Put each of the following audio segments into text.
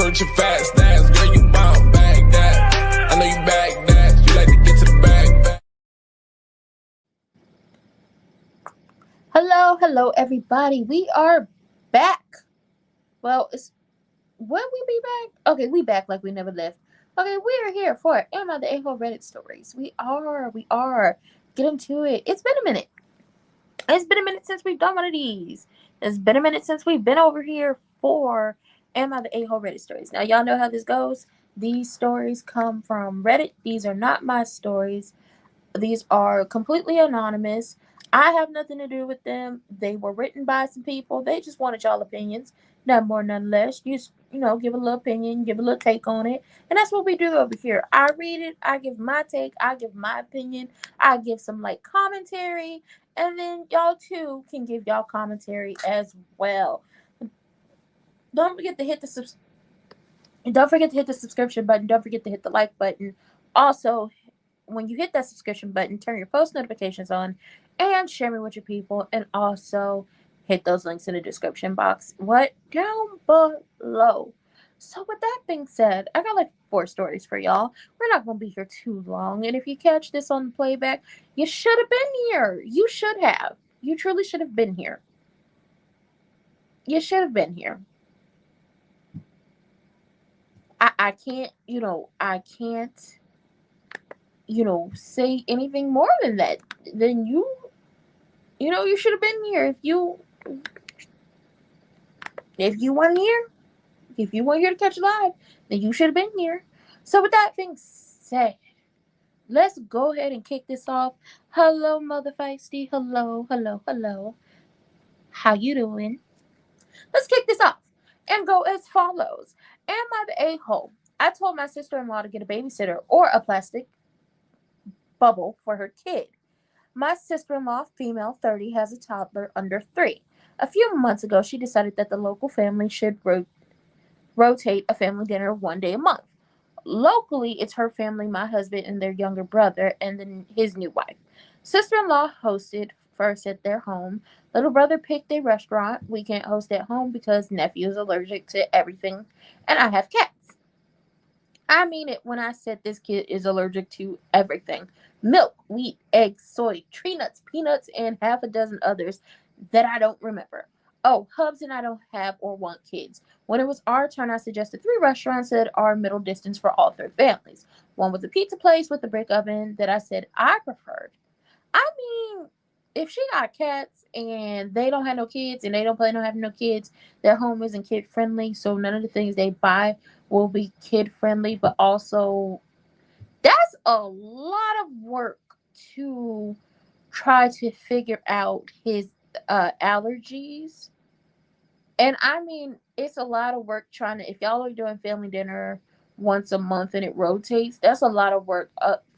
with your fast ass, girl, you bound back that. I know you back that, you like to get to the bag. Hello, everybody. We are back. Well, will we be back? Okay, we back like we never left. Okay, we are here for Am I the A-hole Reddit stories. We are. Get into it. It's been a minute. It's been a minute since we've done one of these. It's been a minute since we've been over here for Am I the A-hole Reddit stories. Now, y'all know how this goes. These stories come from Reddit. These are not my stories. These are completely anonymous. I have nothing to do with them. They were written by some people. They just wanted y'all opinions. None more, none less. You give a little opinion, give a little take on it. And that's what we do over here. I read it. I give my take. I give my opinion. I give some light commentary. And then y'all too can give y'all commentary as well. Don't forget to hit the subscription button. Don't forget to hit the like button. Also, when you hit that subscription button, turn your post notifications on and share me with your people. And also hit those links in the description box down below. So with that being said, I got like 4 stories for y'all. We're not going to be here too long. And if you catch this on the playback, you should have been here. You should have. You truly should have been here. You should have been here. I can't, say anything more than that. Then you should have been here. If you weren't here, if you weren't here to catch live, then you should have been here. So with that being said, let's go ahead and kick this off. Hello, Mother Feisty. Hello. How you doing? Let's kick this off and go as follows. Am I the a-hole? I told my sister-in-law to get a babysitter or a plastic bubble for her kid. My sister-in-law, female, 30, has a toddler under 3. A few months ago, she decided that the local family should rotate a family dinner one day a month. Locally, it's her family, my husband, and their younger brother, and then his new wife. Sister-in-law hosted first at their home. Little brother picked a restaurant. We can't host at home because nephew is allergic to everything, and I have cats. I mean it when I said this kid is allergic to everything. Milk, wheat, eggs, soy, tree nuts, peanuts, and half a dozen others that I don't remember. Oh, Hubs and I don't have or want kids. When it was our turn, I suggested 3 restaurants that are middle distance for all 3 families. One was a pizza place with a brick oven that I said I preferred. I mean, if she got cats and they don't have no kids and they don't plan on having no kids, their home isn't kid friendly, so none of the things they buy will be kid friendly, but also that's a lot of work to try to figure out his allergies. And I mean, it's a lot of work trying to, if y'all are doing family dinner once a month and it rotates, that's a lot of work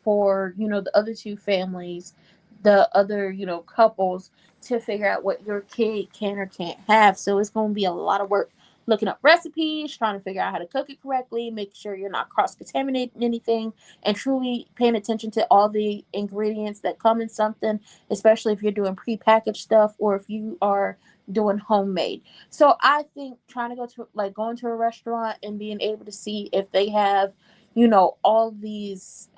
for, the other 2 families, the other, couples, to figure out what your kid can or can't have. So it's going to be a lot of work looking up recipes, trying to figure out how to cook it correctly, make sure you're not cross-contaminating anything, and truly paying attention to all the ingredients that come in something, especially if you're doing prepackaged stuff or if you are doing homemade. So I think trying to going to a restaurant and being able to see if they have, all these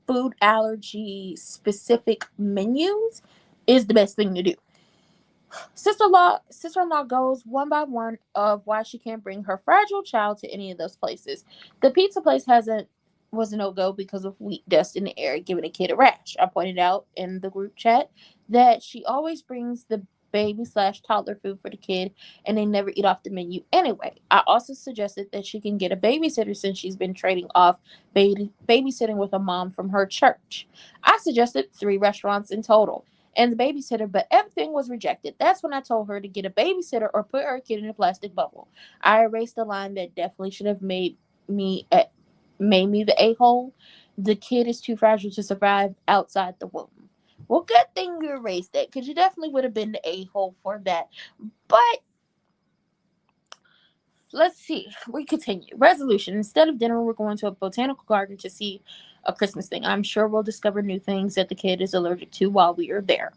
food allergy specific menus is the best thing to do. Sister-in-law goes one by one of why she can't bring her fragile child to any of those places. The pizza place was a no-go because of wheat dust in the air giving a kid a rash. I pointed out in the group chat that she always brings the baby/toddler food for the kid and they never eat off the menu anyway. I also suggested that she can get a babysitter since she's been trading off babysitting with a mom from her church. I suggested 3 restaurants in total and the babysitter, but everything was rejected. That's when I told her to get a babysitter or put her kid in a plastic bubble. I erased a line that definitely should have made me the a-hole. The kid is too fragile to survive outside the womb. Well, good thing you erased that, because you definitely would have been the a-hole for that. But let's see. We continue. Resolution. Instead of dinner, we're going to a botanical garden to see a Christmas thing. I'm sure we'll discover new things that the kid is allergic to while we are there.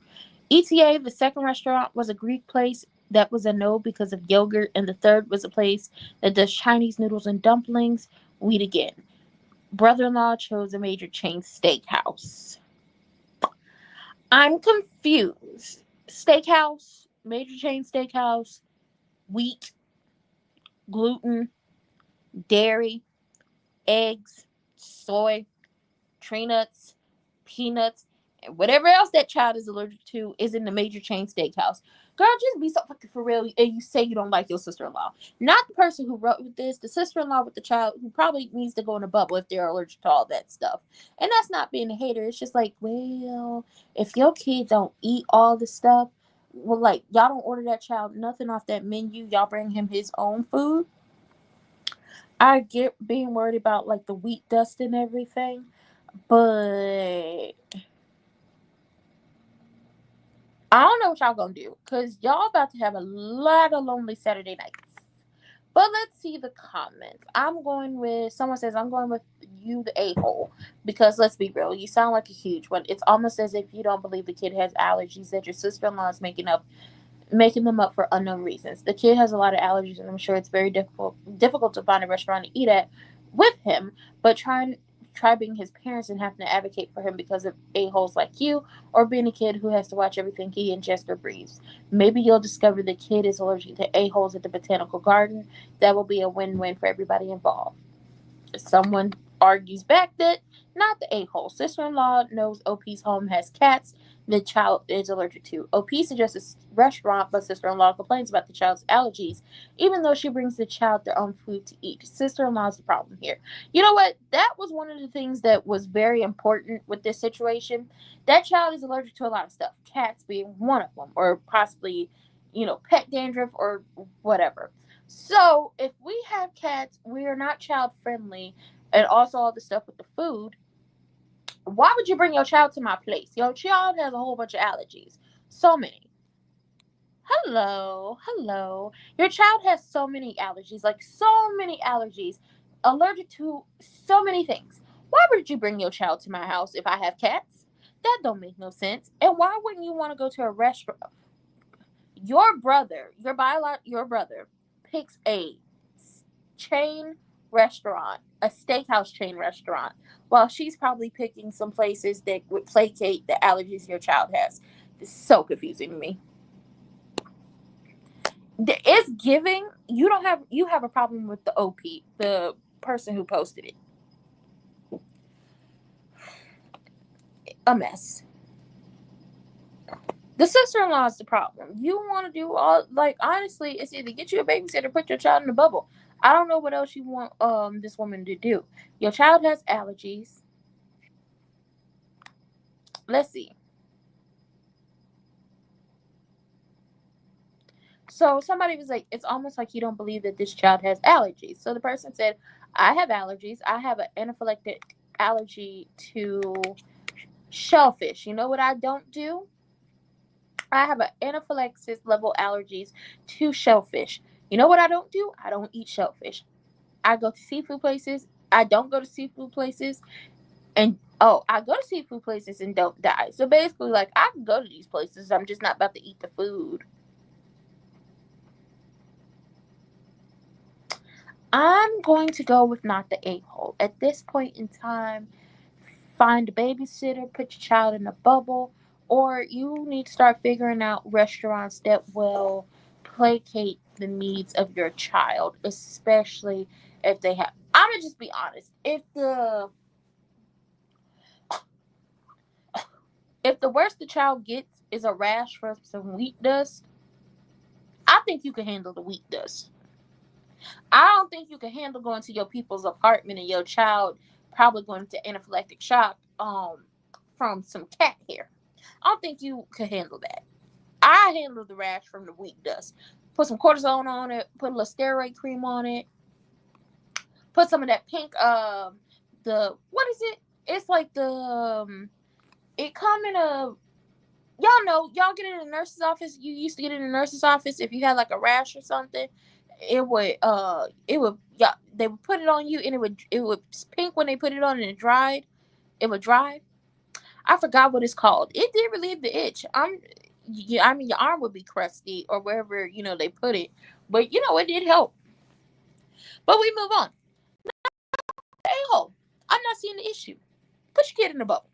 ETA, the second restaurant, was a Greek place That was a no because of yogurt. And the third was a place that does Chinese noodles and dumplings. We'd again. Brother-in-law chose a major chain steakhouse. I'm confused. Steakhouse, major chain steakhouse, wheat, gluten, dairy, eggs, soy, tree nuts, peanuts, and whatever else that child is allergic to is in the major chain steakhouse. Girl, just be so fucking for real. And you say you don't like your sister-in-law. Not the person who wrote this, the sister-in-law with the child who probably needs to go in a bubble if they're allergic to all that stuff. And that's not being a hater. It's just like, well, if your kid don't eat all the stuff, well, like, y'all don't order that child nothing off that menu. Y'all bring him his own food. I get being worried about, like, the wheat dust and everything. But I don't know what y'all gonna do, because y'all about to have a lot of lonely Saturday nights. But let's see the comments. Someone says, I'm going with you, the a-hole. Because let's be real, you sound like a huge one. It's almost as if you don't believe the kid has allergies that your sister-in-law is making them up for unknown reasons. The kid has a lot of allergies, and I'm sure it's very difficult to find a restaurant to eat at with him. But try being his parents and having to advocate for him because of a-holes like you, or being a kid who has to watch everything he ingests or breathes. Maybe you'll discover the kid is allergic to a-holes at the botanical garden. That will be a win-win for everybody involved. Someone argues back that not the a-hole. Sister-in-law knows OP's home has cats the child is allergic to. OP suggests a restaurant, but sister-in-law complains about the child's allergies, even though she brings the child their own food to eat. Sister-in-law is the problem here. You know what? That was one of the things that was very important with this situation. That child is allergic to a lot of stuff, cats being one of them, or possibly, pet dandruff or whatever. So if we have cats, we are not child friendly, and also all the stuff with the food. Why would you bring your child to my place? Your child has a whole bunch of allergies. So many. Hello, hello. Your child has so many allergies, like so many allergies, allergic to so many things. Why would you bring your child to my house if I have cats? That don't make no sense. And why wouldn't you want to go to a restaurant? Your brother picks a chain restaurant, a steakhouse chain restaurant, while she's probably picking some places that would placate the allergies your child has. It's so confusing to me. It's giving you have a problem with the OP, the person who posted it. A mess. The sister-in-law is the problem. You want to do all, like, honestly, it's either get you a babysitter or put your child in a bubble. I don't know what else you want this woman to do. Your child has allergies. Let's see. So somebody was like, it's almost like you don't believe that this child has allergies. So the person said, I have allergies. I have an anaphylactic allergy to shellfish. You know what I don't do? I have an anaphylaxis level allergies to shellfish. You know what I don't do? I don't eat shellfish. I go to seafood places. I don't go to seafood places. And I go to seafood places and don't die. So basically, like, I can go to these places. I'm just not about to eat the food. I'm going to go with not the a-hole. At this point in time, find a babysitter, put your child in a bubble, or you need to start figuring out restaurants that will placate the needs of your child, especially if they have. I'm gonna just be honest. If the worst the child gets is a rash from some wheat dust, I think you can handle the wheat dust. I don't think you can handle going to your people's apartment and your child probably going to anaphylactic shock from some cat hair. I don't think you could handle that. I handle the rash from the wheat dust. Put some cortisone on it, put a little steroid cream on it, put some of that pink the what is it? It's like it come in a, y'all get it in the nurse's office. You used to get it in the nurse's office if you had like a rash or something. It would yeah, they would put it on you, and it would pink when they put it on and it dried. It would dry. I forgot what it's called. It did relieve the itch. I mean, your arm would be crusty or wherever, they put it. But, it did help. But we move on. A-hole. I'm not seeing the issue. Put your kid in the bubble.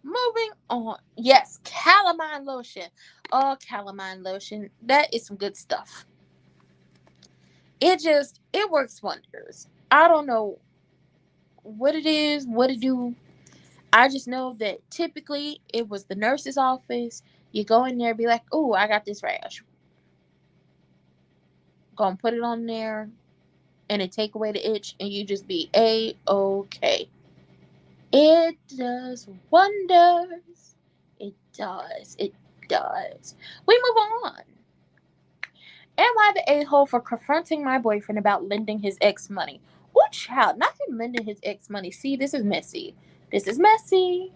Moving on. Yes, calamine lotion. Oh, calamine lotion. That is some good stuff. It works wonders. I don't know what it is, what it do. I just know that typically it was the nurse's office. You go in there, be like, "Oh, I got this rash." Gonna put it on there, and it take away the itch, and you just be A-okay. It does wonders. It does. It does. We move on. Am I the a-hole for confronting my boyfriend about lending his ex money? Oh, child, not him lending his ex money. See, this is messy. This is messy.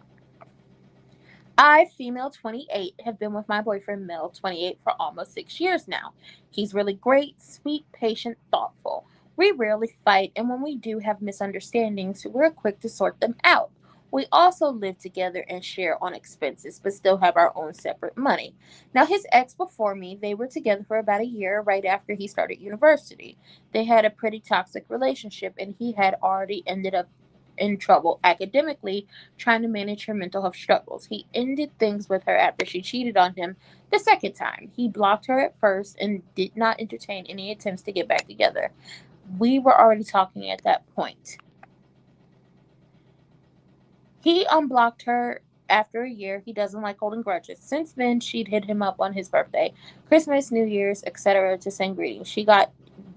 I, female 28, have been with my boyfriend, male 28, for almost 6 years now. He's really great, sweet, patient, thoughtful. We rarely fight, and when we do have misunderstandings, we're quick to sort them out. We also live together and share on expenses, but still have our own separate money. Now, his ex before me, they were together for about a year right after he started university. They had a pretty toxic relationship, and he had already ended up in trouble academically trying to manage her mental health struggles. He ended things with her after she cheated on him the second time. He blocked her at first and did not entertain any attempts to get back together. We were already talking at that point. He unblocked her after a year. He doesn't like holding grudges. Since then, she'd hit him up on his birthday, Christmas, New Year's, etc. to send greetings. She got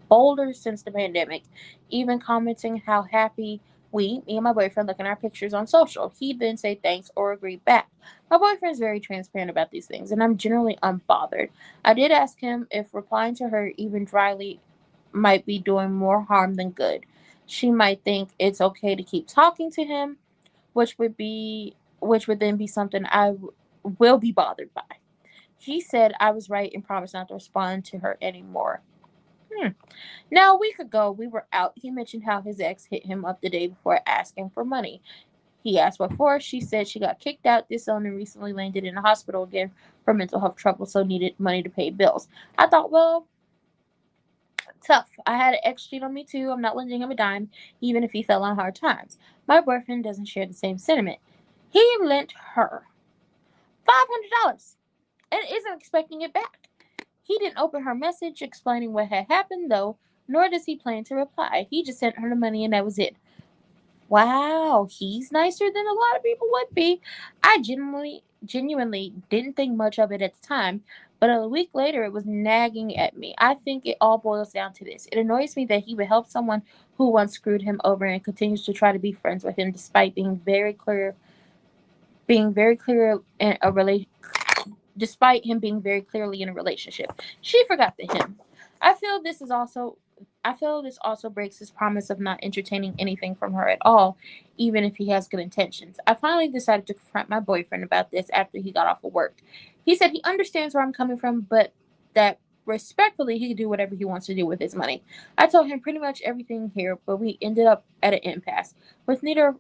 bolder since the pandemic, even commenting how happy me and my boyfriend, look in our pictures on social. He'd then say thanks or agree back. My boyfriend's very transparent about these things, and I'm generally unbothered. I did ask him if replying to her even dryly might be doing more harm than good. She might think it's okay to keep talking to him, which would then be something will be bothered by. He said I was right and promised not to respond to her anymore. Now, a week ago, we were out. He mentioned how his ex hit him up the day before asking for money. He asked what for. She said she got kicked out, disowned, and recently landed in a hospital again for mental health trouble, so needed money to pay bills. I thought, well, tough. I had an ex cheat on me too. I'm not lending him a dime, even if he fell on hard times. My boyfriend doesn't share the same sentiment. He lent her $500 and isn't expecting it back. He didn't open her message explaining what had happened, though, nor does he plan to reply. He just sent her the money and that was it. Wow, he's nicer than a lot of people would be. I genuinely didn't think much of it at the time, but a week later it was nagging at me. I think it all boils down to this. It annoys me that he would help someone who once screwed him over and continues to try to be friends with him despite being very clear in a despite him being very clearly in a relationship. She forgot the him. I feel this also breaks his promise of not entertaining anything from her at all, even if he has good intentions. I finally decided to confront my boyfriend about this after he got off of work. He said he understands where I'm coming from, but that respectfully he can do whatever he wants to do with his money. I told him pretty much everything here, but we ended up at an impasse, with neither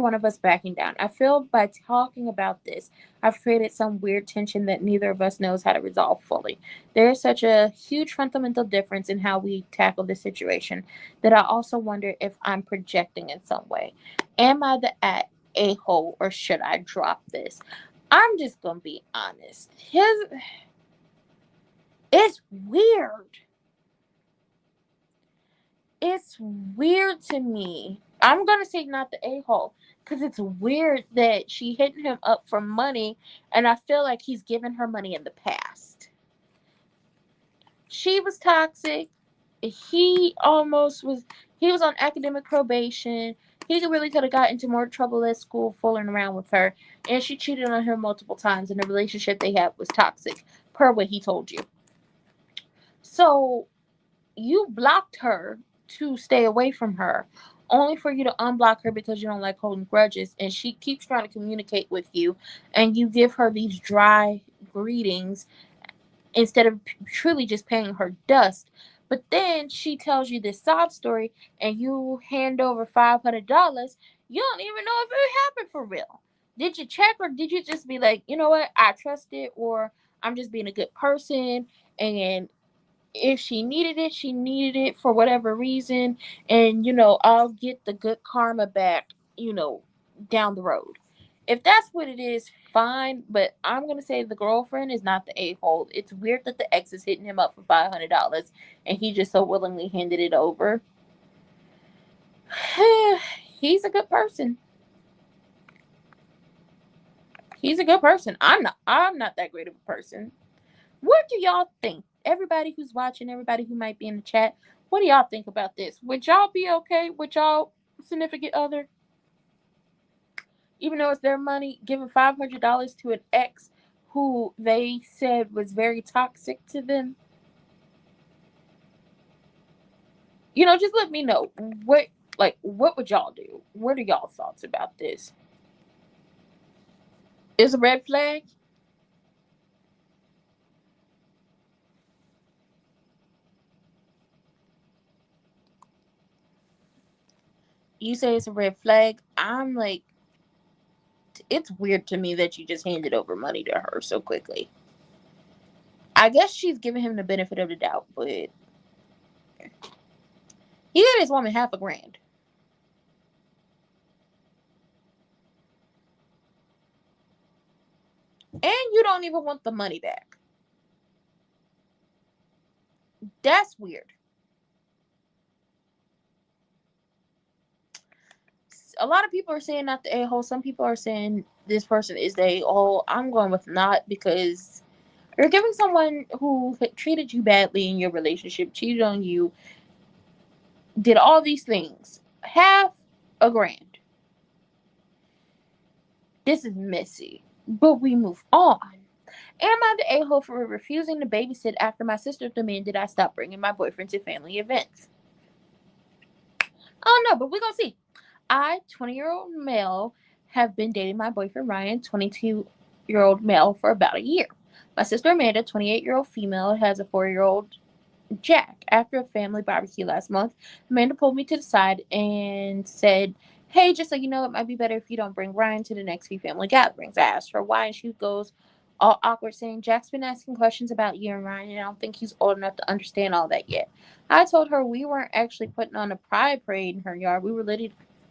one of us backing down. I feel by talking about this, I've created some weird tension that neither of us knows how to resolve fully. There is such a huge fundamental difference in how we tackle this situation that I also wonder if I'm projecting in some way. Am I the a-hole or should I drop this? I'm just gonna be honest. It's weird. It's weird to me. I'm going to say not the a-hole because it's weird that she hit him up for money and I feel like he's given her money in the past. She was toxic. He was on academic probation. He really could have got into more trouble at school fooling around with her. And she cheated on him multiple times and the relationship they had was toxic, per what he told you. So you blocked her to stay away from her, only for you to unblock her because you don't like holding grudges, and she keeps trying to communicate with you, and you give her these dry greetings instead of truly just paying her dust. But then she tells you this sob story, and you hand over $500. You don't even know if it happened for real. Did you check, or did you just be like, you know what, I trust it, or I'm just being a good person, and if she needed it for whatever reason, and I'll get the good karma back, down the road. If that's what it is, fine. But I'm gonna say the girlfriend is not the a-hole. It's weird that the ex is hitting him up for $500 and he just so willingly handed it over. He's a good person. He's a good person. I'm not that great of a person. What do y'all think? Everybody who's watching, everybody who might be in the chat, what do y'all think about this? Would y'all be okay with y'all significant other, even though it's their money, giving $500 to an ex who they said was very toxic to them? Just let me know. What would y'all do? What are y'all thoughts about this? Is a red flag? You say it's a red flag. I'm like, it's weird to me that you just handed over money to her so quickly. I guess she's giving him the benefit of the doubt, but he gave his woman $500,000. And you don't even want the money back. That's weird. A lot of people are saying not the a-hole. Some people are saying this person is the a-hole. I'm going with not, because you're giving someone who treated you badly in your relationship, cheated on you, did all these things, $500,000. This is messy, but we move on. Am I the a-hole for refusing to babysit after my sister demanded I stop bringing my boyfriend to family events? I don't know, but we're going to see. I, 20-year-old male, have been dating my boyfriend Ryan, 22-year-old male, for about a year. My sister Amanda, 28-year-old female, has a 4-year-old Jack. After a family barbecue last month, Amanda pulled me to the side and said, "Hey, just so you know, it might be better if you don't bring Ryan to the next few family gatherings." I asked her why, and she goes all awkward, saying, "Jack's been asking questions about you and Ryan, and I don't think he's old enough to understand all that yet." I told her we weren't actually putting on a pride parade in her yard. We were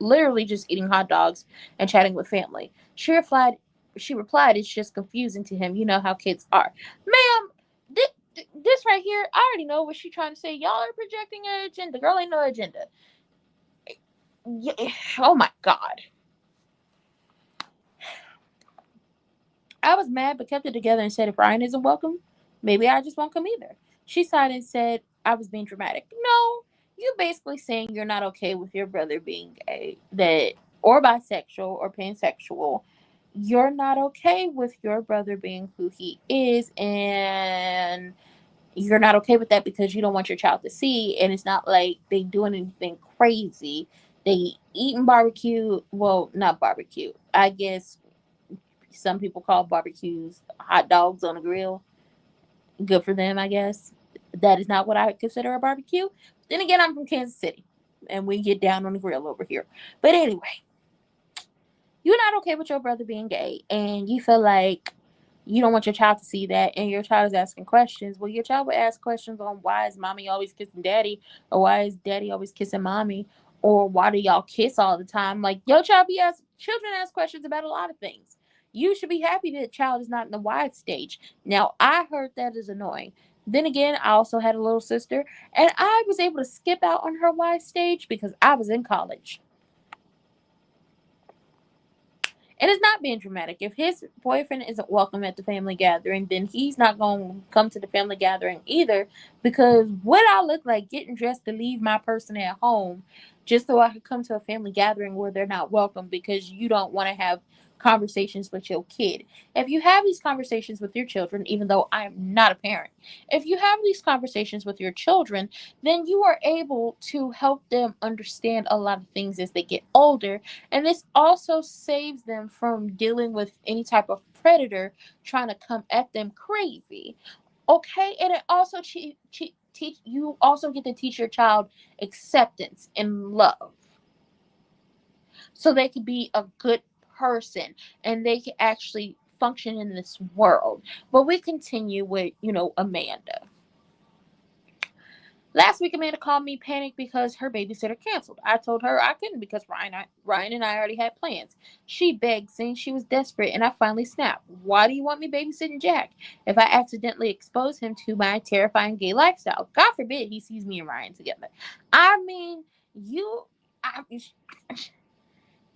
literally just eating hot dogs and chatting with family. She replied, "It's just confusing to him. You know how kids are." Ma'am, this right here, I already know what she's trying to say. Y'all are projecting an agenda. Girl ain't no agenda. Yeah. Oh my God. I was mad but kept it together and said, if Ryan isn't welcome, maybe I just won't come either. She sighed and said I was being dramatic. No, you basically saying you're not okay with your brother being gay, that or bisexual or pansexual. You're not okay with your brother being who he is, and you're not okay with that because you don't want your child to see. And it's not like they doing anything crazy. They eating barbecue. Well, not barbecue. I guess some people call barbecues hot dogs on a grill. Good for them, I guess. That is not what I consider a barbecue. Then again, I'm from Kansas City, and we get down on the grill over here. But anyway, you're not okay with your brother being gay, and you feel like you don't want your child to see that, and your child is asking questions. Well, your child would ask questions on why is mommy always kissing daddy, or why is daddy always kissing mommy, or why do y'all kiss all the time? Like, your child children ask questions about a lot of things. You should be happy that the child is not in the wide stage. Now, I heard that is annoying. Then again, I also had a little sister, and I was able to skip out on her wide stage because I was in college. And it's not being dramatic. If his boyfriend isn't welcome at the family gathering, then he's not going to come to the family gathering either. Because what I look like getting dressed to leave my person at home just so I could come to a family gathering where they're not welcome because you don't want to have conversations with your kid. If you have these conversations with your children, even though I am not a parent, if you have these conversations with your children, then you are able to help them understand a lot of things as they get older, and this also saves them from dealing with any type of predator trying to come at them crazy. Okay, and it also teach you also get to teach your child acceptance and love, so they can be a good person and they can actually function in this world. But we continue with, Amanda. Last week, Amanda called me panicked because her babysitter canceled. I told her I couldn't because Ryan and I already had plans. She begged, saying she was desperate, and I finally snapped. Why do you want me babysitting Jack? If I accidentally expose him to my terrifying gay lifestyle, God forbid he sees me and Ryan together. I mean,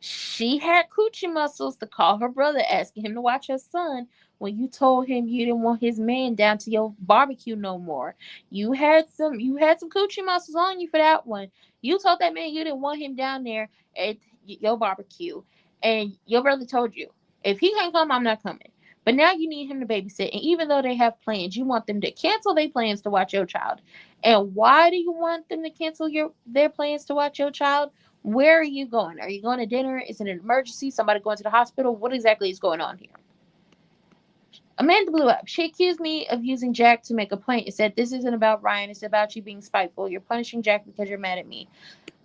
she had coochie muscles to call her brother asking him to watch her son when you told him you didn't want his man down to your barbecue no more. You had some coochie muscles on you for that one. You told that man you didn't want him down there at your barbecue. And your brother told you, if he can't come, I'm not coming. But now you need him to babysit. And even though they have plans, you want them to cancel their plans to watch your child. And why do you want them to cancel their plans to watch your child? Where are you going? Are you going to dinner? Is it an emergency? Somebody going to the hospital? What exactly is going on here? Amanda blew up. She accused me of using Jack to make a point and said, this isn't about Ryan. It's about you being spiteful. You're punishing Jack because you're mad at me.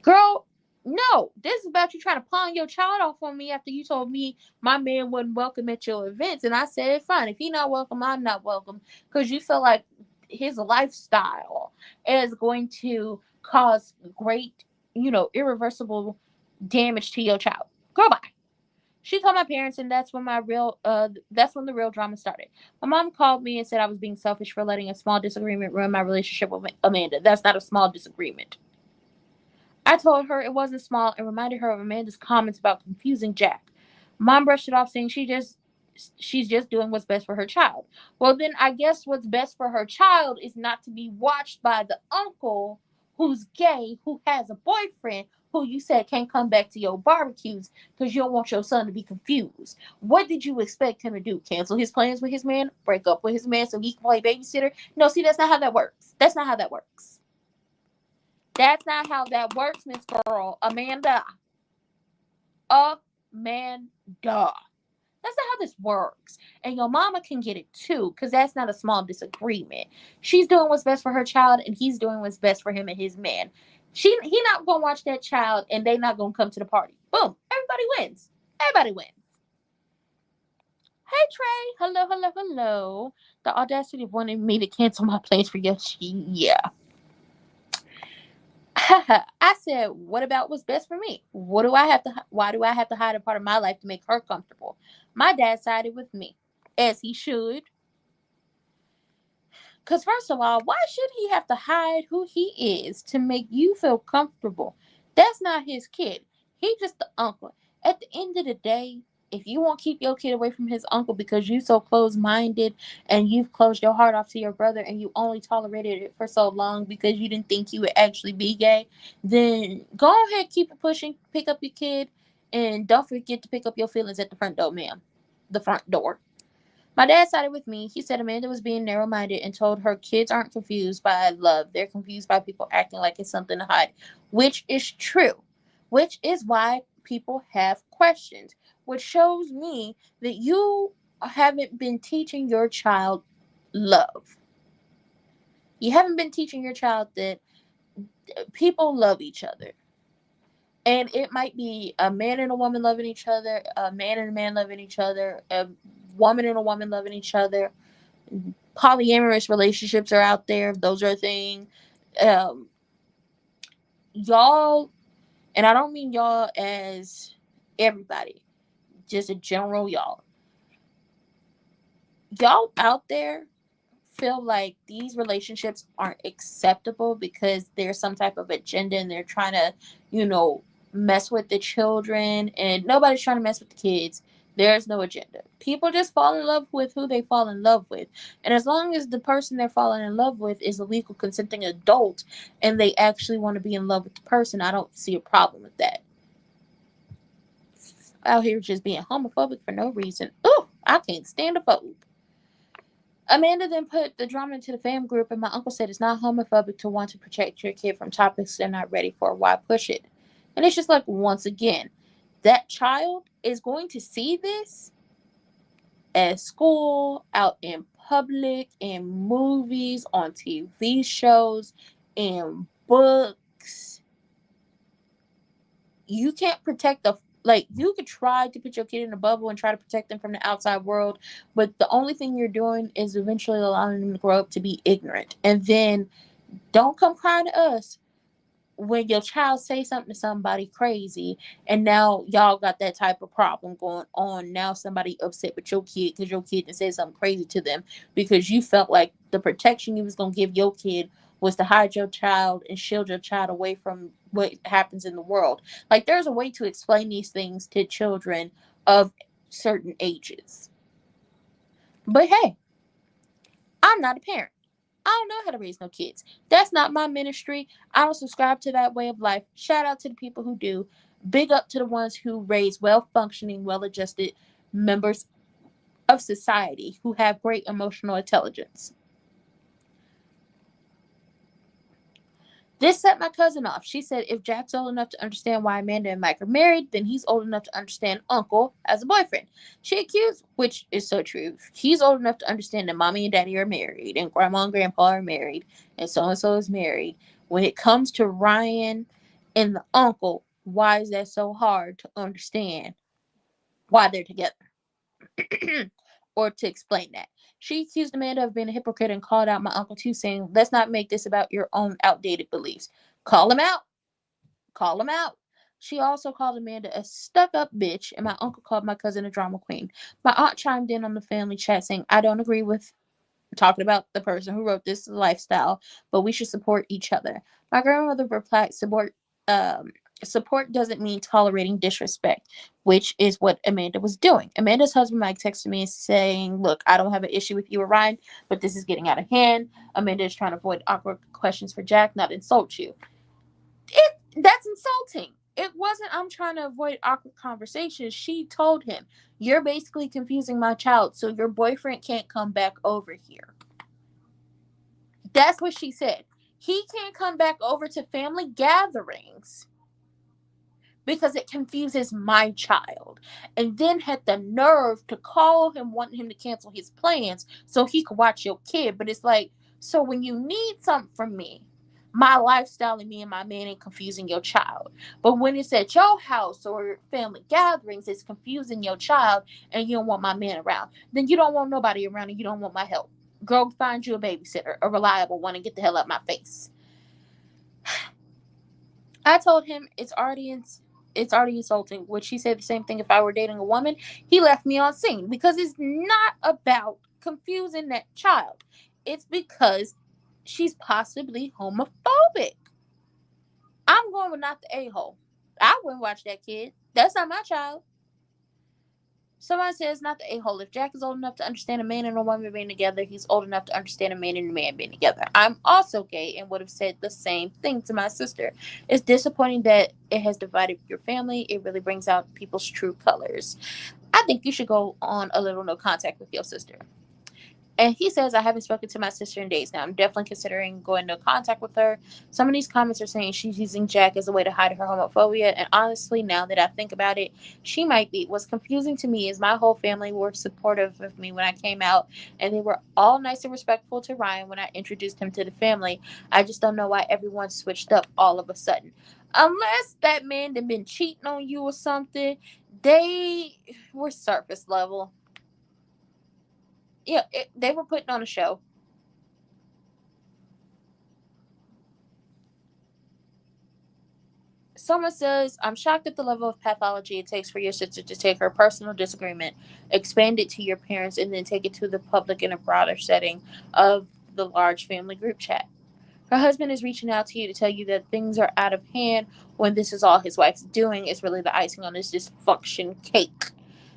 Girl, no. This is about you trying to pawn your child off on me after you told me my man wasn't welcome at your events. And I said, fine. If he's not welcome, I'm not welcome. Because you feel like his lifestyle is going to cause great, irreversible damage to your child. Girl, bye. She told my parents, and that's when the real drama started. My mom called me and said I was being selfish for letting a small disagreement ruin my relationship with Amanda. That's not a small disagreement. I told her it wasn't small and reminded her of Amanda's comments about confusing Jack. Mom brushed it off, saying she's just doing what's best for her child. Well, then I guess what's best for her child is not to be watched by the uncle who's gay, who has a boyfriend, who you said can't come back to your barbecues because you don't want your son to be confused. What did you expect him to do? Cancel his plans with his man? Break up with his man so he can play babysitter? No, see, that's not how that works. That's not how that works. That's not how that works, Miss Girl. Amanda. That's not how this works. And your mama can get it too, because that's not a small disagreement. She's doing what's best for her child, and he's doing what's best for him and his man. He not gonna watch that child, and they not gonna come to the party. Boom. Everybody wins. Everybody wins. Hey Trey. Hello, hello, hello. The audacity of wanting me to cancel my plans for you. Yeah. I said, what about what's best for me? Why do I have to hide a part of my life to make her comfortable? My dad sided with me, as he should. Because first of all, why should he have to hide who he is to make you feel comfortable? That's not his kid. He's just the uncle. At the end of the day, if you won't keep your kid away from his uncle because you're so closed-minded and you've closed your heart off to your brother and you only tolerated it for so long because you didn't think you would actually be gay, then go ahead, keep it pushing, pick up your kid, and don't forget to pick up your feelings at the front door, ma'am. The front door. My dad sided with me. He said Amanda was being narrow-minded and told her kids aren't confused by love. They're confused by people acting like it's something to hide, which is true, which is why people have questions, which shows me that you haven't been teaching your child love. You haven't been teaching your child that people love each other. And it might be a man and a woman loving each other, a man and a man loving each other, a woman and a woman loving each other. Polyamorous relationships are out there. Those are a thing. Y'all, and I don't mean y'all as everybody, just a general y'all. Y'all out there feel like these relationships aren't acceptable because there's some type of agenda and they're trying to, mess with the children, and nobody's trying to mess with the kids. There's no agenda. People just fall in love with who they fall in love with. And as long as the person they're falling in love with is a legal consenting adult and they actually want to be in love with the person, I don't see a problem with that. Out here just being homophobic for no reason. Ooh, I can't stand a phobe. Amanda then put the drama into the fam group, and my uncle said it's not homophobic to want to protect your kid from topics they're not ready for. Why push it? And it's just like, once again, that child is going to see this at school, out in public, in movies, on TV shows, in books. You can't protect Like, you could try to put your kid in a bubble and try to protect them from the outside world, but the only thing you're doing is eventually allowing them to grow up to be ignorant. And then don't come crying to us when your child say something to somebody crazy, and now y'all got that type of problem going on. Now somebody upset with your kid because your kid said something crazy to them, because you felt like the protection you was going to give your kid was to hide your child and shield your child away from what happens in the world. Like, there's a way to explain these things to children of certain ages. But hey, I'm not a parent. I don't know how to raise no kids. That's not my ministry. I don't subscribe to that way of life. Shout out to the people who do. Big up to the ones who raise well functioning, well adjusted members of society who have great emotional intelligence. This set my cousin off. She said if Jack's old enough to understand why Amanda and Mike are married, then he's old enough to understand Uncle as a boyfriend. She accused, which is so true, he's old enough to understand that Mommy and Daddy are married, and Grandma and Grandpa are married, and so is married. When it comes to Ryan and the uncle, why is that so hard to understand why they're together? Or to explain that. She accused Amanda of being a hypocrite and called out my uncle too, saying, let's not make this about your own outdated beliefs. Call him out. Call him out. She also called Amanda a stuck-up bitch, and my uncle called my cousin a drama queen. My aunt chimed in on the family chat saying, I don't agree with talking about the person who wrote this lifestyle, but we should support each other. My grandmother replied, support doesn't mean tolerating disrespect, which is what Amanda was doing. Amanda's husband Mike texted me saying, look, I don't have an issue with you or Ryan, but this is getting out of hand. Amanda is trying to avoid awkward questions for Jack, not insult you. That's insulting. It wasn't, I'm trying to avoid awkward conversations. She told him, you're basically confusing my child, so your boyfriend can't come back over here. That's what she said. He can't come back over to family gatherings because it confuses my child. And then had the nerve to call him, wanting him to cancel his plans so he could watch your kid. But it's like, so when you need something from me, my lifestyle and me and my man ain't confusing your child. But when it's at your house or family gatherings, it's confusing your child and you don't want my man around. Then you don't want nobody around and you don't want my help. Go find you a babysitter, a reliable one, and get the hell out of my face. I told him it's already insulting. Would she say the same thing if I were dating a woman? He left me on scene because it's not about confusing that child. It's because she's possibly homophobic. I'm going with not the a-hole. I wouldn't watch that kid. That's not my child. Someone says not the a-hole. If Jack is old enough to understand a man and a woman being together, he's old enough to understand a man and a man being together. I'm also gay and would have said the same thing to my sister. It's disappointing that it has divided your family. It really brings out people's true colors. I think you should go on a little no contact with your sister. And he says, I haven't spoken to my sister in days now. I'm definitely considering going no contact with her. Some of these comments are saying she's using Jack as a way to hide her homophobia. And honestly, now that I think about it, she might be. What's confusing to me is my whole family were supportive of me when I came out. And they were all nice and respectful to Ryan when I introduced him to the family. I just don't know why everyone switched up all of a sudden. Unless that man had been cheating on you or something, they were surface level. Yeah, they were putting on a show. Someone says, I'm shocked at the level of pathology it takes for your sister to take her personal disagreement, expand it to your parents, and then take it to the public in a broader setting of the large family group chat. Her husband is reaching out to you to tell you that things are out of hand when this is all his wife's doing. It's really the icing on this dysfunction cake.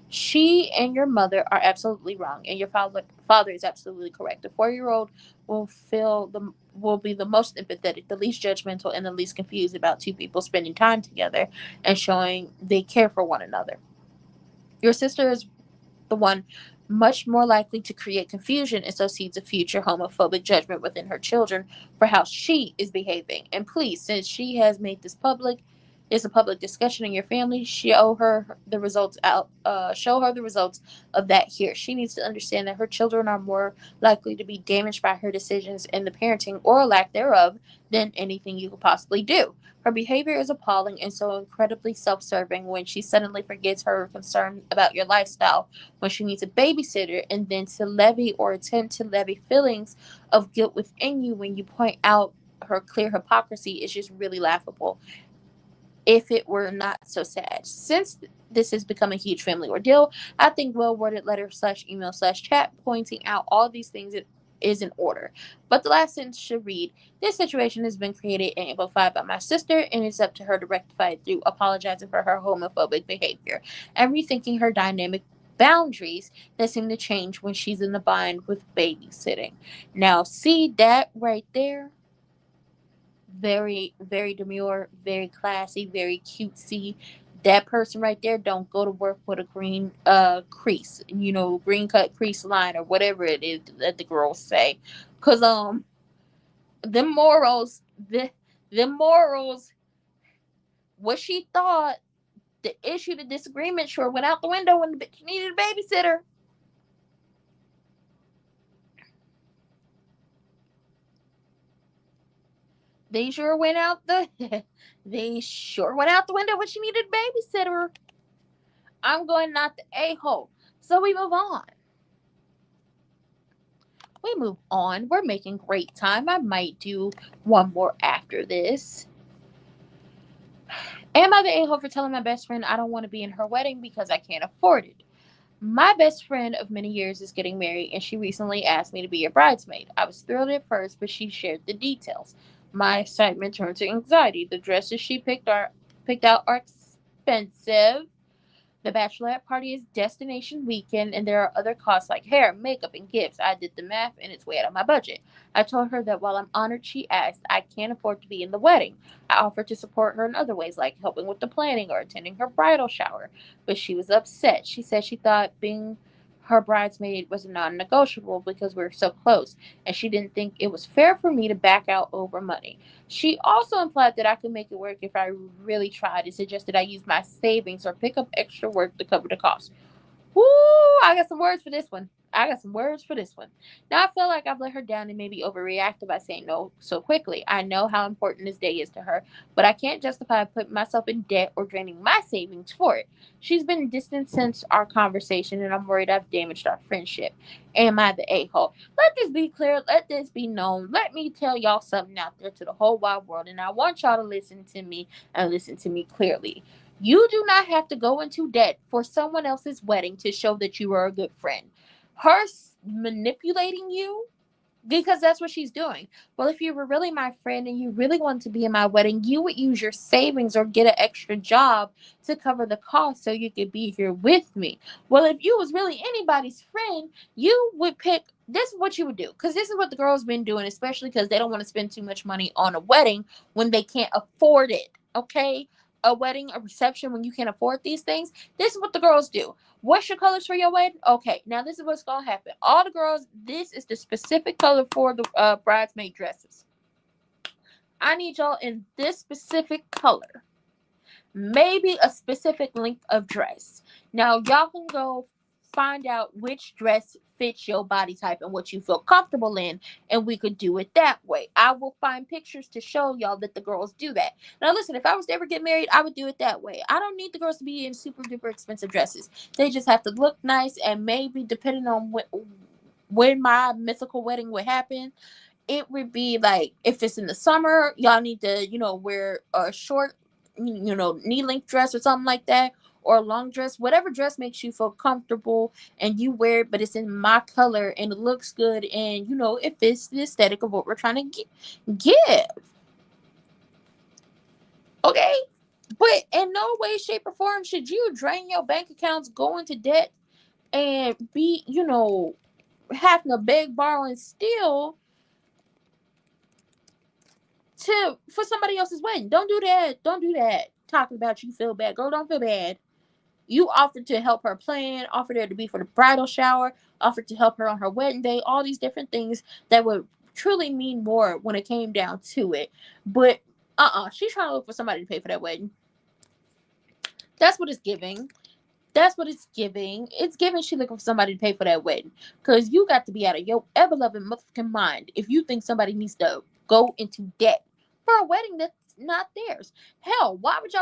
She and your mother are absolutely wrong, and your father is absolutely correct. The 4-year-old will be the most empathetic, the least judgmental, and the least confused about two people spending time together and showing they care for one another. Your sister is the one much more likely to create confusion and sow seeds of future homophobic judgment within her children for how she is behaving. And please, since she has made this public, It's a public discussion in your family. Show her the results of that here. She needs to understand that her children are more likely to be damaged by her decisions in the parenting or lack thereof than anything you could possibly do. Her behavior is appalling and so incredibly self-serving when she suddenly forgets her concern about your lifestyle when she needs a babysitter, and then to levy or attempt to levy feelings of guilt within you when you point out her clear hypocrisy is just really laughable if it were not so sad. Since this has become a huge family ordeal, I think well worded letter / email / chat pointing out all these things is in order. But the last sentence should read, this situation has been created and amplified by my sister, and it's up to her to rectify it through apologizing for her homophobic behavior and rethinking her dynamic boundaries that seem to change when she's in the bind with babysitting. Now, see that right there? Very, very demure, very classy, very cutesy. That person right there don't go to work with a green crease, green cut crease line or whatever it is that the girls say. Cause the morals, the morals, what she thought, the issue, the disagreement sure went out the window when the bitch needed a babysitter. They sure went out the they sure went out the window when she needed a babysitter. I'm going not the a-hole. So we move on. We're making great time. I might do one more after this. Am I the a-hole for telling my best friend I don't want to be in her wedding because I can't afford it? My best friend of many years is getting married, and she recently asked me to be a bridesmaid. I was thrilled at first, but she shared the details. My excitement turned to anxiety. The dresses she picked out are expensive. The bachelorette party is destination weekend, and there are other costs like hair, makeup, and gifts. I did the math, and it's way out of my budget. I told her that while I'm honored she asked, I can't afford to be in the wedding. I offered to support her in other ways, like helping with the planning or attending her bridal shower, but she was upset. She said she thought being her bridesmaid was non-negotiable because we were so close, and she didn't think it was fair for me to back out over money. She also implied that I could make it work if I really tried and suggested I use my savings or pick up extra work to cover the cost. Woo! I got some words for this one. Now I feel like I've let her down and maybe overreacted by saying no so quickly. I know how important this day is to her, but I can't justify putting myself in debt or draining my savings for it. She's been distant since our conversation, and I'm worried I've damaged our friendship. Am I the a-hole? Let this be clear. Let this be known. Let me tell y'all something out there to the whole wide world, and I want y'all to listen to me and listen to me clearly. You do not have to go into debt for someone else's wedding to show that you are a good friend. Her manipulating you, because that's what she's doing. Well, if you were really my friend and you really wanted to be in my wedding, you would use your savings or get an extra job to cover the cost so you could be here with me. Well, if you was really anybody's friend, you would pick, this is what you would do, because this is what the girls been doing, especially because they don't want to spend too much money on a wedding when they can't afford it. Okay, a wedding, a reception, when you can't afford these things, this is what the girls do. What's your colors for your wedding? Okay, now this is what's going to happen. All the girls, this is the specific color for the bridesmaid dresses. I need y'all in this specific color. Maybe a specific length of dress. Now, y'all can go find out which dress fits your body type and what you feel comfortable in, and we could do it that way. I will find pictures to show y'all that the girls do that. Now listen, if I was to ever get married, I would do it that way. I don't need the girls to be in super duper expensive dresses. They just have to look nice, and maybe depending on when my mythical wedding would happen, it would be like, if it's in the summer, y'all need to, wear a short, knee length dress or something like that, or a long dress, whatever dress makes you feel comfortable and you wear it, but it's in my color and it looks good, and it fits the aesthetic of what we're trying to give. Okay? But in no way, shape, or form should you drain your bank accounts, go into debt, and be, having to beg, borrow, and steal for somebody else's wedding. Don't do that. Don't do that. Talking about you feel bad. Girl, don't feel bad. You offered to help her plan, offered her to be for the bridal shower, offered to help her on her wedding day, all these different things that would truly mean more when it came down to it. But she's trying to look for somebody to pay for that wedding. That's what it's giving. That's what it's giving. It's giving she looking for somebody to pay for that wedding. Because you got to be out of your ever-loving motherfucking mind if you think somebody needs to go into debt for a wedding that's not theirs. Hell, why would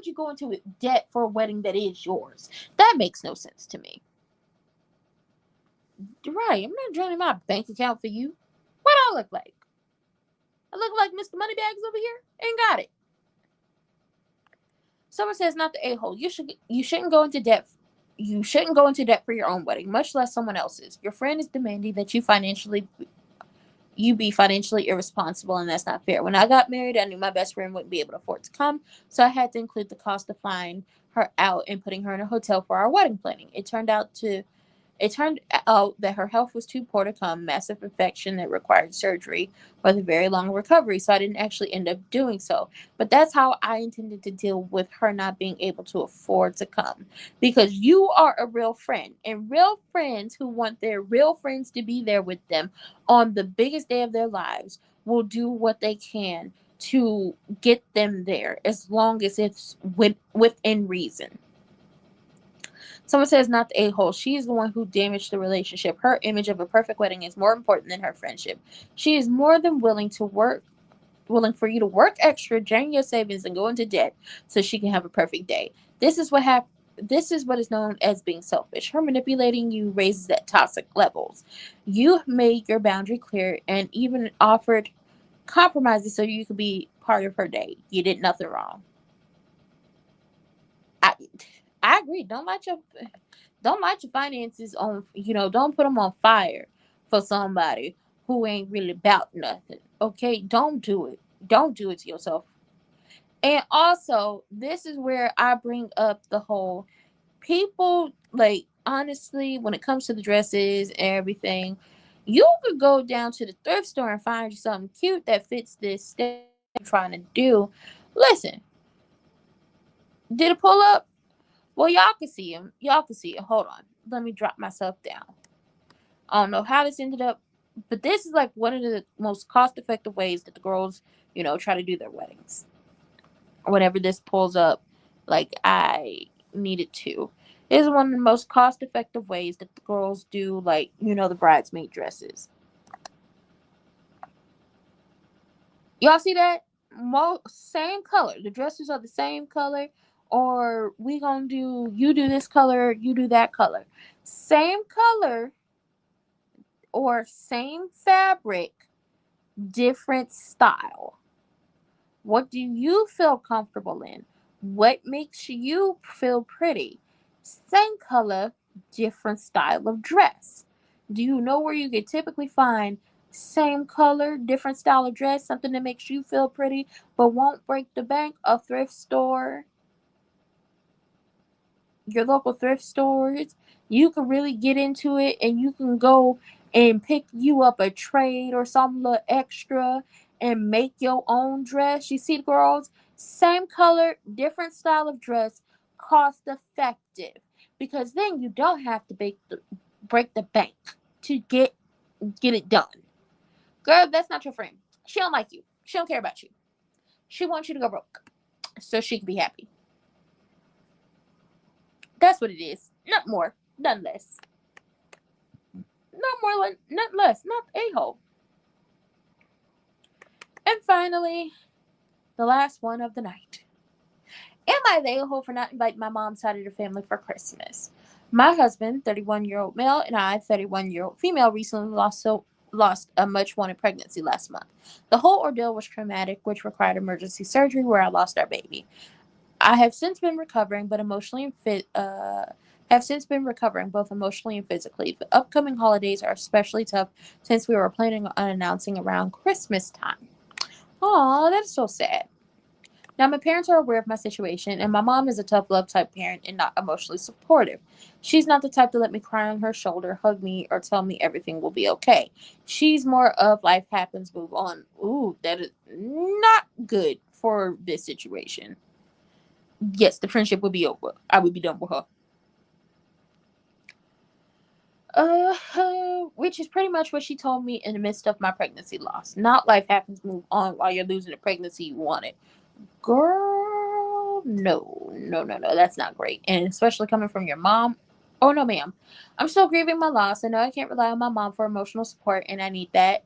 you go into debt for a wedding that is yours? That makes no sense to me. Right, I'm not draining my bank account for you. What do I look like? I look like Mr. Moneybags over here? Ain't got it. Someone says not the a-hole. You shouldn't go into debt. You shouldn't go into debt for your own wedding, much less someone else's. Your friend is demanding that you be financially irresponsible, and that's not fair. When I got married, I knew my best friend wouldn't be able to afford to come, so I had to include the cost of flying her out and putting her in a hotel for our wedding planning. It turned out that her health was too poor to come, massive infection that required surgery with a very long recovery, so I didn't actually end up doing so. But that's how I intended to deal with her not being able to afford to come. Because you are a real friend, and real friends who want their real friends to be there with them on the biggest day of their lives will do what they can to get them there as long as it's within reason. Someone says not the a-hole. She is the one who damaged the relationship. Her image of a perfect wedding is more important than her friendship. She is more than willing for you to work extra, drain your savings, and go into debt so she can have a perfect day. This is what is known as being selfish. Her manipulating you raises at toxic levels. You made your boundary clear and even offered compromises so you could be part of her day. You did nothing wrong. I I agree. Don't light your finances on, don't put them on fire for somebody who ain't really about nothing. Okay? Don't do it. Don't do it to yourself. And also, this is where I bring up the whole people, like, honestly, when it comes to the dresses and everything, you could go down to the thrift store and find you something cute that fits this style you're trying to do. Listen, did it pull up? Well, y'all can see him. Y'all can see it. Hold on. Let me drop myself down. I don't know how this ended up, but this is like one of the most cost effective ways that the girls, try to do their weddings. Whenever this pulls up, like I needed to. It is one of the most cost effective ways that the girls do, like, the bridesmaid dresses. Y'all see that? Same color. The dresses are the same color. Or we gonna do, you do this color, you do that color. Same color or same fabric, different style. What do you feel comfortable in? What makes you feel pretty? Same color, different style of dress. Do you know where you could typically find same color, different style of dress, something that makes you feel pretty but won't break the bank? A thrift store, your local thrift stores. You can really get into it and you can go and pick you up a trade or some little extra and make your own dress. You see, girls, same color, different style of dress, cost effective. Because then you don't have to break the bank to get it done. Girl, that's not your friend. She don't like you. She don't care about you. She wants you to go broke so she can be happy. That's what it is. Not more, none less. Not more, not less, not a-hole. And finally, the last one of the night. Am I the a-hole for not inviting my mom's side of the family for Christmas? My husband, 31-year-old male, and I, 31-year-old female, recently lost a much wanted pregnancy last month. The whole ordeal was traumatic, which required emergency surgery where I lost our baby. I have since been recovering, but have since been recovering both emotionally and physically. The upcoming holidays are especially tough since we were planning on announcing around Christmas time. Aw, that's so sad. Now, my parents are aware of my situation, and my mom is a tough love type parent and not emotionally supportive. She's not the type to let me cry on her shoulder, hug me, or tell me everything will be okay. She's more of life happens, move on. Ooh, that is not good for this situation. Yes, the friendship would be over. I would be done with her. Which is pretty much what she told me in the midst of my pregnancy loss. Not life happens, move on while you're losing a pregnancy you wanted. Girl, child, no. That's not great. And especially coming from your mom. Oh, no, ma'am. I'm still grieving my loss. I know I can't rely on my mom for emotional support, and I need that.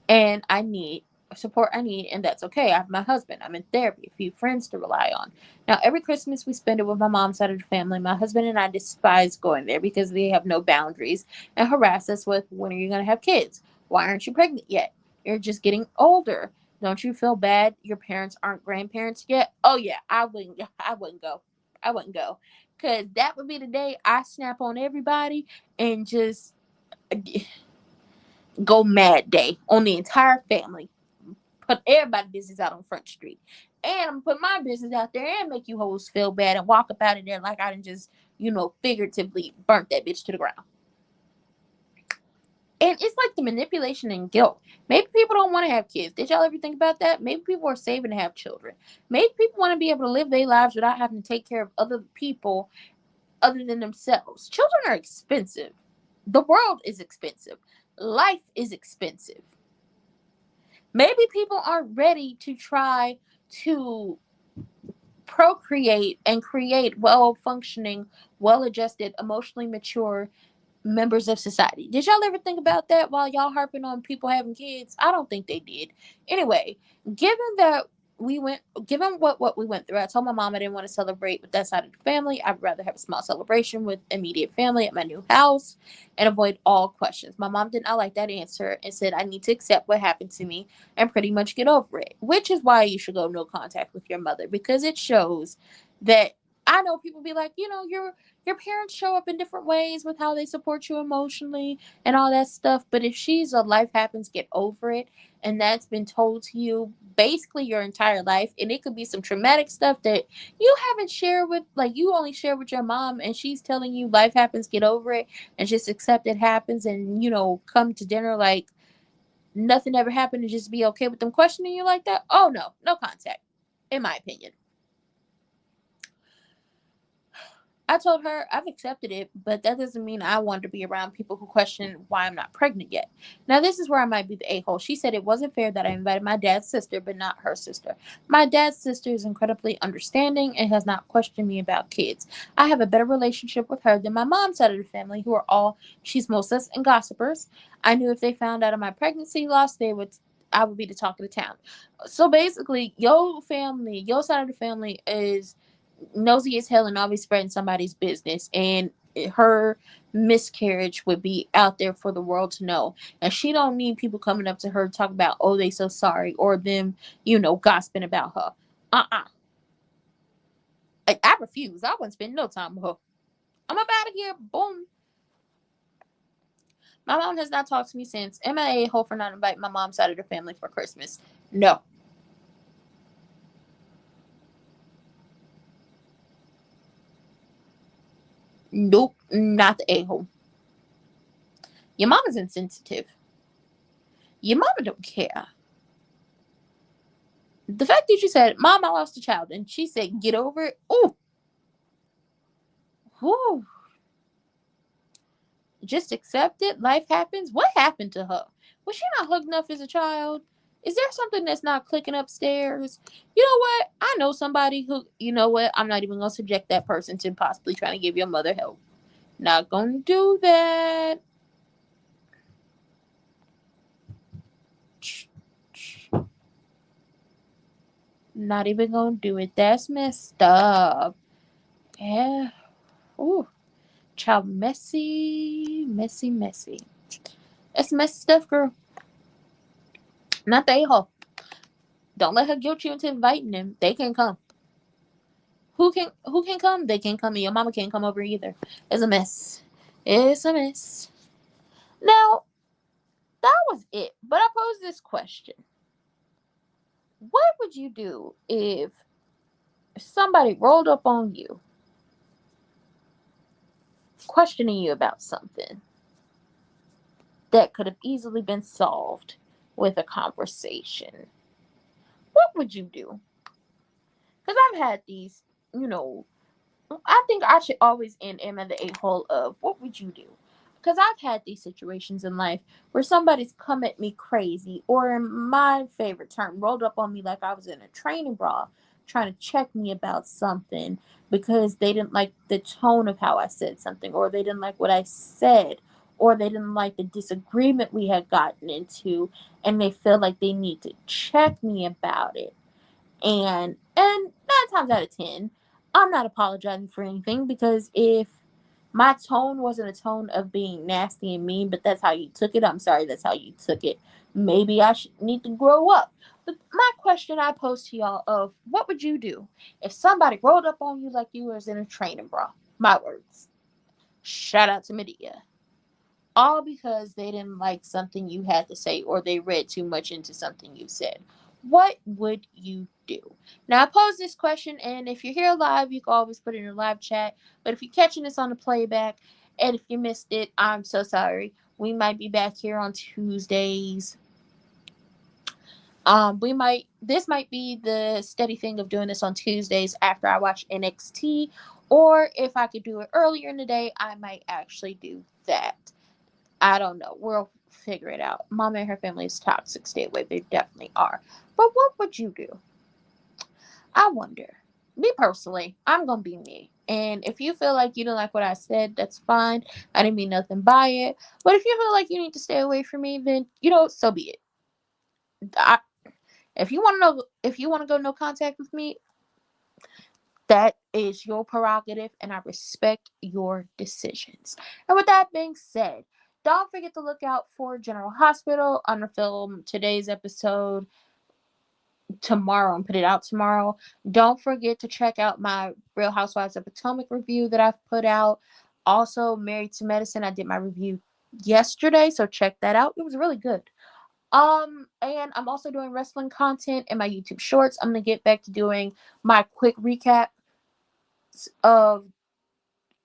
And I need support and that's okay. I have my husband. I'm in therapy, a few friends to rely on. Now, every Christmas we spend it with my mom's side of the family. My husband and I despise going there because they have no boundaries and harass us with, when are you going to have kids? Why aren't you pregnant yet? You're just getting older. Don't you feel bad your parents aren't grandparents yet? Oh yeah, I wouldn't go. I wouldn't go. Cause that would be the day I snap on everybody and just go mad day on the entire family. Put everybody's business out on Front Street. And I'm put my business out there and make you hoes feel bad and walk up out of there like I done just, figuratively burnt that bitch to the ground. And it's like the manipulation and guilt. Maybe people don't want to have kids. Did y'all ever think about that? Maybe people are saving to have children. Maybe people want to be able to live their lives without having to take care of other people other than themselves. Children are expensive. The world is expensive. Life is expensive. Maybe people aren't ready to try to procreate and create well functioning, well adjusted, emotionally mature members of society. Did y'all ever think about that while y'all harping on people having kids? I don't think they did. Anyway, given that given what we went through, I told my mom I didn't want to celebrate with that side of the family. I'd rather have a small celebration with immediate family at my new house and avoid all questions. My mom did not like that answer and said I need to accept what happened to me and pretty much get over it, which is why you should go no contact with your mother, because it shows that I know people be like, your parents show up in different ways with how they support you emotionally and all that stuff. But if she's a life happens, get over it, and that's been told to you basically your entire life, and it could be some traumatic stuff that you haven't shared with, like you only share with your mom, and she's telling you life happens, get over it, and just accept it happens, and come to dinner like nothing ever happened and just be okay with them questioning you like that. Oh no contact, in my opinion. I told her I've accepted it, but that doesn't mean I want to be around people who question why I'm not pregnant yet. Now, this is where I might be the a-hole. She said it wasn't fair that I invited my dad's sister, but not her sister. My dad's sister is incredibly understanding and has not questioned me about kids. I have a better relationship with her than my mom's side of the family, who are all chismosas and gossipers. I knew if they found out of my pregnancy loss, I would be the talk of the town. So basically, your family, your side of the family is nosy as hell and always spreading somebody's business, and her miscarriage would be out there for the world to know, and she don't need people coming up to her talk about, oh, they so sorry, or them gossiping about her. I refuse. I wouldn't spend no time with her. I'm up out of here. Boom. My mom has not talked to me since. Am I a hole for not inviting my mom's side of the family for Christmas? No. Nope, not the a-hole. Your mama's insensitive. Your mama don't care. The fact that you said, Mom, I lost a child, and she said, get over it. Ooh. Whew. Just accept it. Life happens. What happened to her? Was she not hugged enough as a child? Is there something that's not clicking upstairs? You know what? I know somebody who, you know what? I'm not even going to subject that person to possibly trying to give your mother help. Not going to do that. Not even going to do it. That's messed up. Yeah. Ooh. Child, messy. That's messy stuff, girl. Not the a-hole. Don't let her guilt you into inviting them. They can come. Who can come? They can't come, and your mama can't come over either. It's a mess. It's a mess. Now, that was it. But I posed this question. What would you do if somebody rolled up on you questioning you about something that could have easily been solved with a conversation? What would you do? Because I've had these, I think I should always end in the a-hole of what would you do? Because I've had these situations in life where somebody's come at me crazy, or in my favorite term, rolled up on me like I was in a training bra, trying to check me about something because they didn't like the tone of how I said something, or they didn't like what I said, or they didn't like the disagreement we had gotten into, and they feel like they need to check me about it. And 9 times out of 10, I'm not apologizing for anything, because if my tone wasn't a tone of being nasty and mean, but that's how you took it, I'm sorry that's how you took it. Maybe I should need to grow up. But my question I pose to y'all of, what would you do if somebody rolled up on you like you was in a training bra? My words. Shout out to Medea. All because they didn't like something you had to say, or they read too much into something you said. What would you do? Now, I pose this question, and if you're here live, you can always put it in the live chat. But if you're catching this on the playback, and if you missed it, I'm so sorry. We might be back here on Tuesdays. This might be the steady thing of doing this on Tuesdays after I watch NXT, or if I could do it earlier in the day, I might actually do that. I don't know. We'll figure it out. Mama and her family is toxic. Stay away. They definitely are. But what would you do? I wonder. Me personally, I'm going to be me. And if you feel like you don't like what I said, that's fine. I didn't mean nothing by it. But if you feel like you need to stay away from me, then, so be it. If you want to go no contact with me, that is your prerogative, and I respect your decisions. And with that being said, don't forget to look out for General Hospital. I'm going to film today's episode tomorrow and put it out tomorrow. Don't forget to check out my Real Housewives of Potomac review that I've put out. Also, Married to Medicine, I did my review yesterday, so check that out. It was really good. And I'm also doing wrestling content in my YouTube shorts. I'm going to get back to doing my quick recap of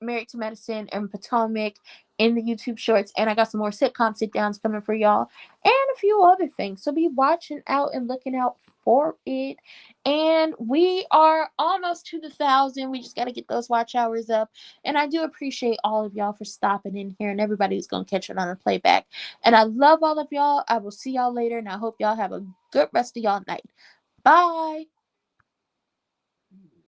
Married to Medicine and Potomac in the YouTube shorts, and I got some more sitcom sit downs coming for y'all, and a few other things. So be watching out and looking out for it. And we are almost to the 1,000. We just got to get those watch hours up. And I do appreciate all of y'all for stopping in here, and everybody who's gonna catch it on a playback. And I love all of y'all. I will see y'all later, and I hope y'all have a good rest of y'all night. Bye.